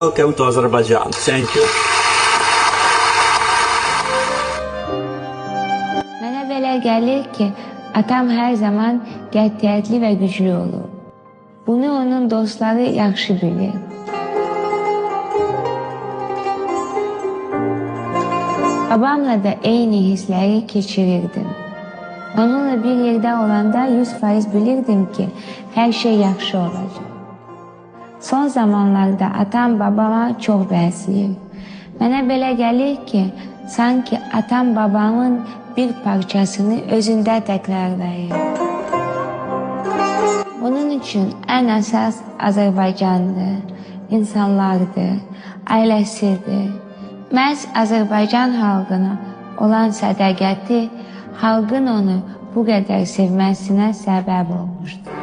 Welcome to Azerbaijan. Thank you. Mənə belə gəlir ki, atam hər zaman qətiyyətli və güclü olur. Bunu onun dostları yaxşı bilir. Babamla da eyni hissləri keçirirdim. Onunla bir yerdə olanda 100% bilirdim ki, hər şey yaxşı olacaq. Son zamanlarda atam babama çox bənzəyir. Mənə belə gəlir ki, sanki atam babamın bir parçasını özündə təkrarlayır. Onun üçün ən əsas Azərbaycandır, insanlardır, ailəsidir. Məhz Azərbaycan xalqına olan sədaqəti xalqın onu bu qədər sevməsinə səbəb olmuşdur.